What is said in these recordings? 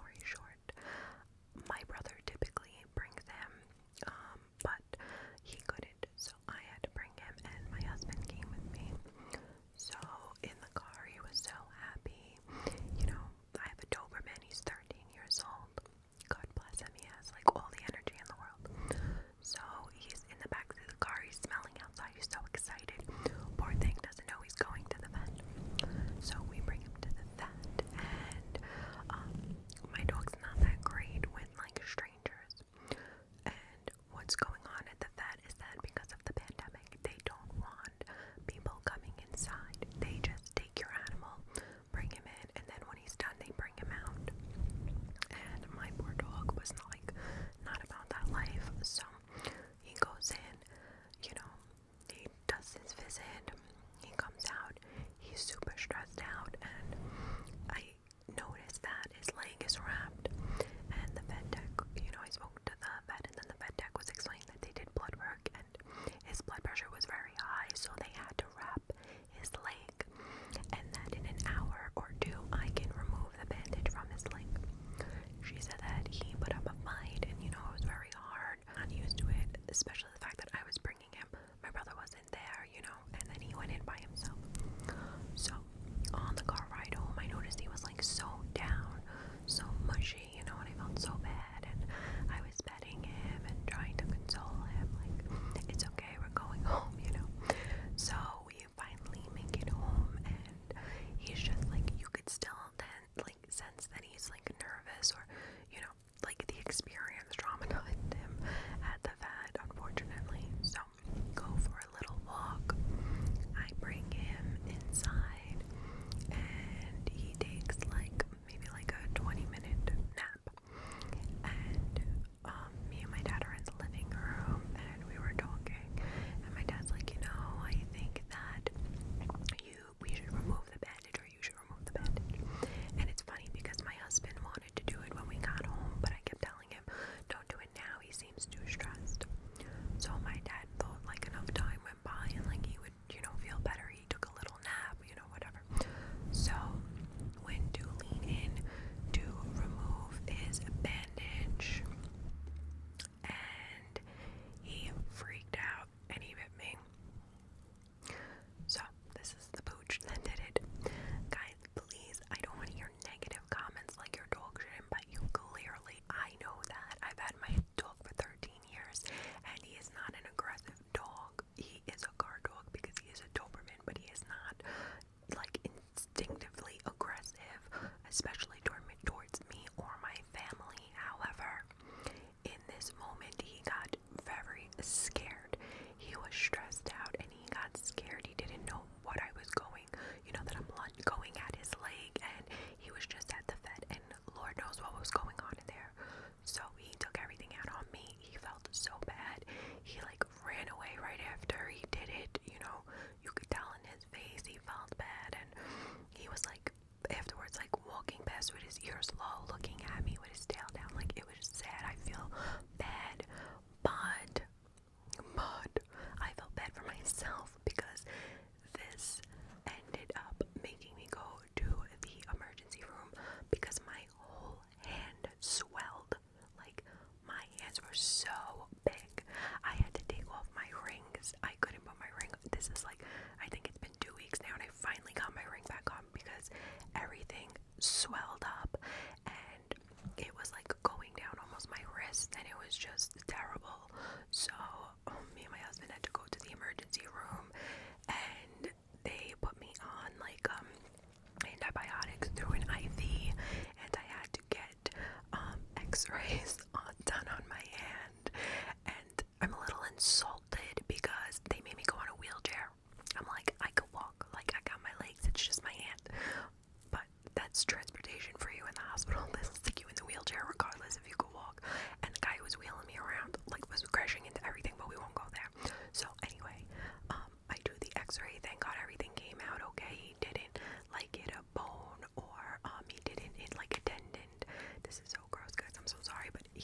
story short, my brother typically brings him, but he couldn't, so I had to bring him, and my husband came with me. So in the car, he was so happy. You know, I have a Doberman. He's 13 years old. God bless him. He has like all the energy in the world. So he's in the back of the car. He's smelling outside. He's so excited. Poor thing doesn't know he's going to the vet. So we bring him to the vet, and my dog's not that great with like strangers. And what's going on at the vet is that because of the pandemic, they don't want people coming inside. They just take your animal, bring him in, and then when he's done, they bring him out. And my poor dog was not about that life. So he goes in, you know, he does his visit, he comes out, he's super stressed out, and I noticed that his leg is wrapped. And the vet tech, you know, I spoke to the vet, and then the vet tech was explaining that they did blood work, and his blood pressure was very high, so they had to wrap his leg, and that in an hour or two, I can remove the bandage from his leg. She said that he put up a fight, and you know, it was very hard. Not used to it, especially the fact that I was bringing him. My brother wasn't there, you know, and then he went in by himself. So on the car ride home, I noticed he was like so down, so mushy, you know, and I felt so bad, and I was petting him and trying to console him, like, it's okay, we're going home, you know. So we finally make it home, and he's just like, you could still then like sense that he's like nervous, or you know, like the experience traumatized him at the vet, unfortunately. So go for a little walk, I bring him inside, and he takes like maybe like a 20-minute nap, and me and my dad are in the living room, and we were talking, and my dad's like, you know, I think that we should remove the bandage, or you should remove the bandage. And it's funny because my husband wanted to do it when we got home, but I kept telling him, don't do it now, he seems too stressed. So my dad thought like enough time went by, and like he would, you know, feel better. He took a little nap, you know, whatever. So went to lean in to remove his bandage, and he freaked out and he bit me. So this is the pooch that did it. Guys, please, I don't want to hear negative comments like your dog shouldn't bite you. Clearly, I know that. I've had my dog for 13 years, and he is not an aggressive dog. He is a guard dog because he is a Doberman, but he is not like instinctively aggressive, especially towards me or my family. However, in this moment, he got very scared. He was stressed out, and he got scared. He didn't know what I was going, you know, that I'm going at his leg, and he was just at the vet, and Lord knows what was going on in there. So he took everything out on me. He felt so bad. He like ran away right after he did it, you know, you could tell in his face he felt bad, and he was like afterwards like walking past with his ears low, looking at me with his tail down. Like, it was just sad. I feel bad, but I felt bad for myself because this ended up making me go to the emergency room because my whole hand swelled. Like, my hands were so big. I had to take off my rings. I couldn't put my ring. This is like, I think it's been 2 weeks now, and I finally got my ring back on because everything swelled up, and it was like going down almost my wrist, and it was just terrible. So me and my husband had to go to the emergency room, and they put me on like antibiotics through an IV, and I had to get x-rays done on my hand, and I'm a little insulted because they made me go on a wheelchair. I'm like, I could walk, like I got my legs, it's just my hand, but that's transportation for you in the hospital. They'll stick you in the wheelchair regardless if you could walk. And the guy who was wheeling me around like was crashing into everything, but we won't go there. So anyway, I do the x-ray. Thank God everything came out okay. He didn't like hit a bone, or he didn't hit like a tendon. This is so gross, guys, I'm so sorry, but he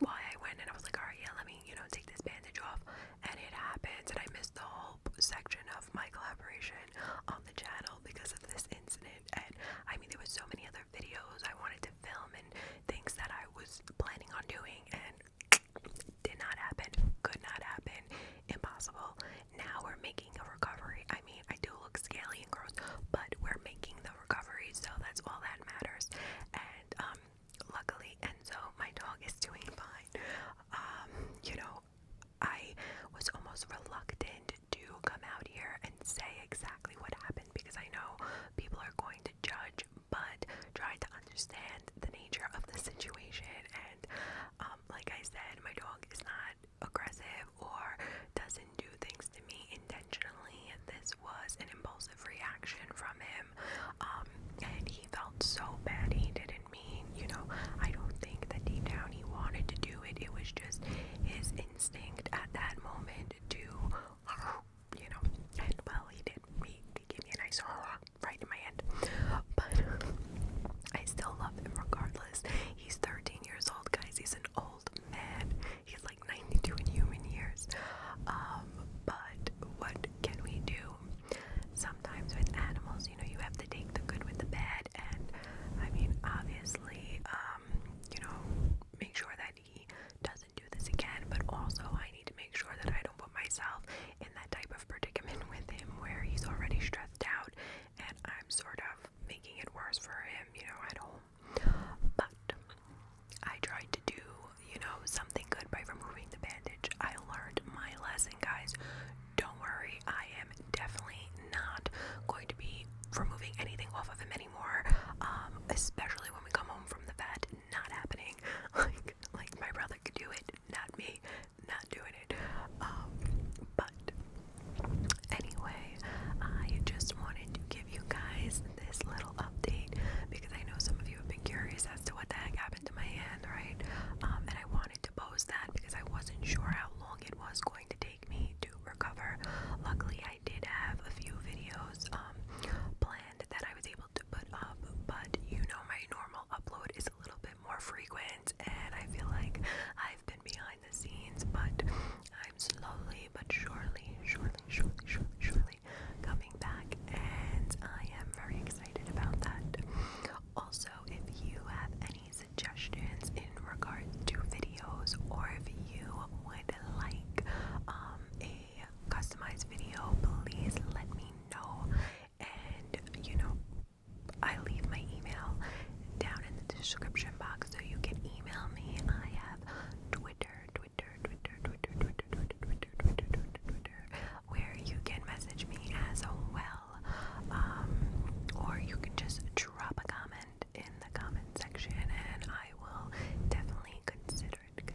why I went and I was like, alright, yeah, let me, take this bandage off. And it happens, and I missed the whole section of my collaboration on the channel because of this incident. And I mean, there was so many other videos I wanted to film and things that I was planning on doing, and did not happen, could not happen, impossible. Now we're making a recovery. I mean, I do look scaly and gross, but we're making the recovery, so that's all that matters. And luckily, Enzo, my dog, is doing fine. I was almost reluctant to come out here and say exactly what happened because I know people are going to judge, but try to understand the nature of the situation. And like I said, my dog is not aggressive or doesn't do things to me intentionally. This was an impulsive reaction from him, and he felt so bad. He didn't mean, I don't think that deep down he wanted to do it. It was just his instinct at that moment to, and well, he did. He gave me a nice right in my head. But I still love him regardless. He's 13 years old, guys. He's an old man. He's like 92 in human years. But what can we do? Sometimes with animals, you have to take the good with the bad. And I mean, obviously, make sure that he doesn't do this again. But also, I need to make sure that I don't put myself in that type of predicament with him where he's already stressed out and I'm sort of making it worse for him, at home. But I tried to do, something good by removing the bandage. I learned my lesson, guys. Don't worry, I am definitely not going to be removing anything off of him anymore, especially when we come home from the vet. Not happening. Like my brother could do it, not me. Not doing it. But anyway, I just wanted to give you guys this little update because I know some of you have been curious as to what the heck happened to my hand, right? And I wanted to post that because I wasn't sure how long it was going to take me to recover. Luckily, I did have a few videos planned that I was able to put up, but my normal upload is a little bit more frequent, and I feel like I've been behind the scenes, but I'm slowly but surely coming back, and I am very excited about that. Also, if you have any suggestions in regards to videos, or if you would like a customized video, please let me know. And I leave my email down in the description box so you can email me. I have Twitter, where you can message me as well, or you can just drop a comment in the comment section, and I will definitely consider it.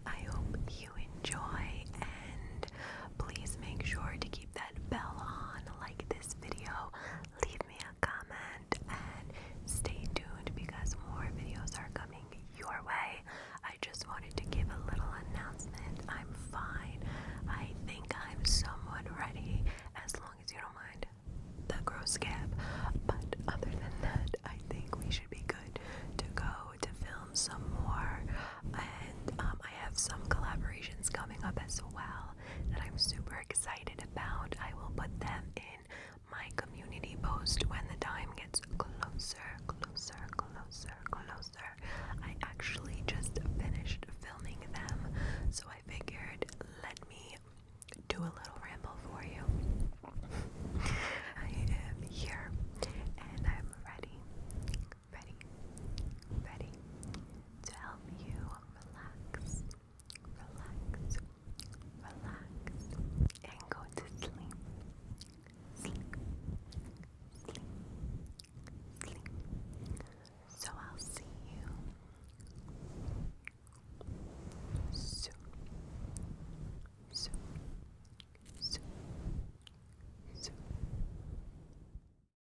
I hope you enjoy, and please make sure to keep that bell on, like this video, leave me a comment, and stay tuned because more videos are coming your way. I just wanted to give a little announcement. I'm fine. I think I'm somewhat ready, as long as you don't mind the gross scab. But other than that, I think we should be good to go to film some more. And I have some collaborations coming up as well that I'm super excited